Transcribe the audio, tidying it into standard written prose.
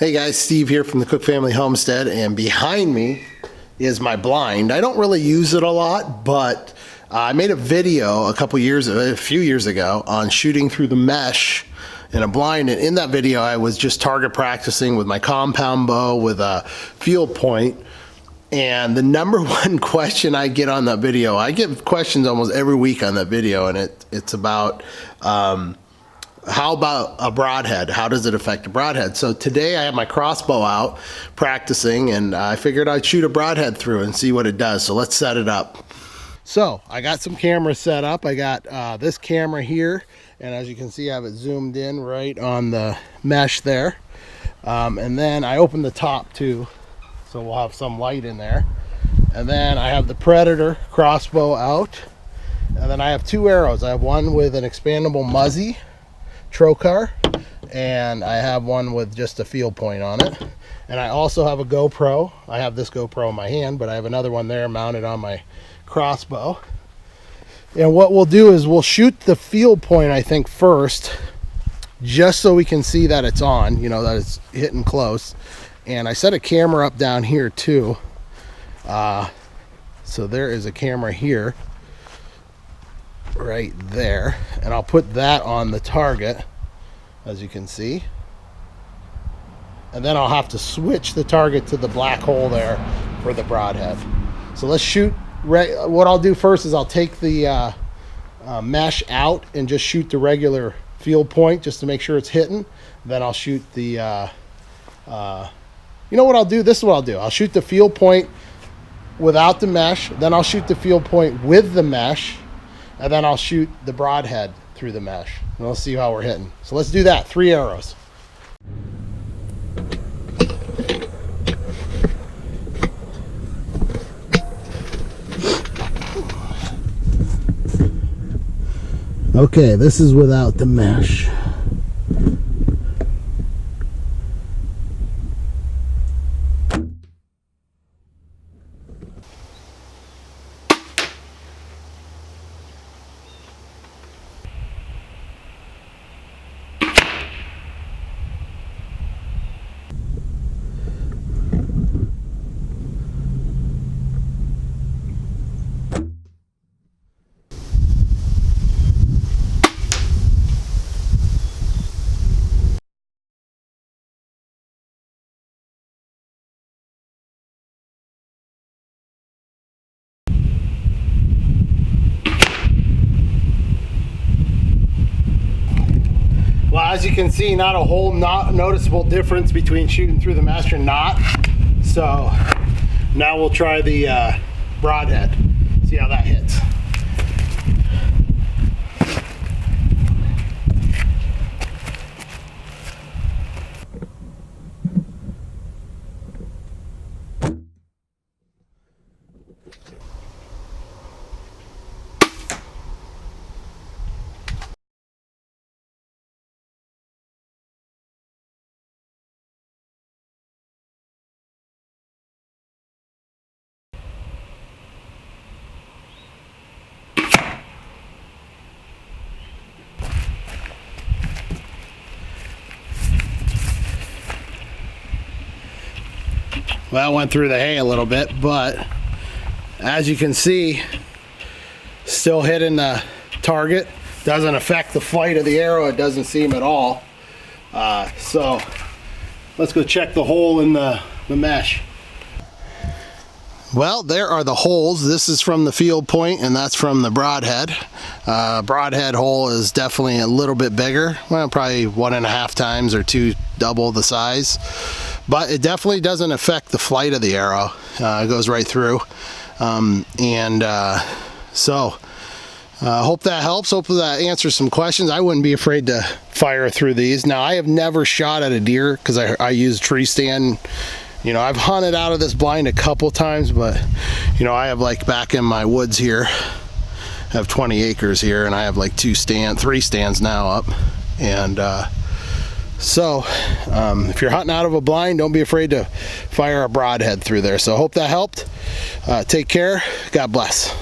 Hey guys, Steve here from the Cook Family Homestead, and behind me is my blind. I don't really use it a lot, but I made a video a few years ago on shooting through the mesh in a blind, and in that video I was just target practicing with my compound bow with a field point. And the number one question I get on that video, I get questions almost every week on that video, and it's about how about a broadhead? How does it affect a broadhead? So today I have my crossbow out practicing, and I figured I'd shoot a broadhead through and see what it does. So let's set it up. So I got some cameras set up. I got this camera here, and as you can see I have it zoomed in right on the mesh there. And then I opened the top too, so we'll have some light in there. And then I have the Predator crossbow out, and then I have two arrows. I have one with an expandable Muzzy trocar, and I have one with just a field point on it. And I also have a GoPro. I have this GoPro in my hand, but I have another one there mounted on my crossbow. And what we'll do is we'll shoot the field point, I think, first, just so we can see that it's on, you know, that it's hitting close. And I set a camera up down here too. So there is a camera here right there, and I'll put that on the target, as you can see, and then I'll have to switch the target to the black hole there for the broadhead. So let's shoot. What I'll do first is I'll take the mesh out and just shoot the regular field point just to make sure it's hitting. Then I'll shoot the you know what I'll do? This is what I'll do. I'll shoot the field point without the mesh, then I'll shoot the field point with the mesh, and then I'll shoot the broadhead through the mesh, and we'll see how we're hitting. So let's do that. 3 arrows. Okay, this is without the mesh. Well, as you can see, not a whole noticeable difference between shooting through the mesh and not. So now we'll try the broadhead, see how that hits. Well, that went through the hay a little bit, but as you can see, still hitting the target. Doesn't affect the flight of the arrow. It doesn't seem at all. So let's go check the hole in the mesh. Well, there are the holes. This is from the field point, and that's from the broadhead. Broadhead hole is definitely a little bit bigger. Well, probably 1.5 times or 2 double the size. But it definitely doesn't affect the flight of the arrow. It goes right through. So hope that helps. Hopefully that answers some questions. I wouldn't be afraid to fire through these. Now, I have never shot at a deer because I use tree stand. You know, I've hunted out of this blind a couple times, but you know, I have, like, back in my woods here, I have 20 acres here, and I have like 3 stands now up. And so if you're hunting out of a blind, don't be afraid to fire a broadhead through there. So hope that helped. Take care. God bless.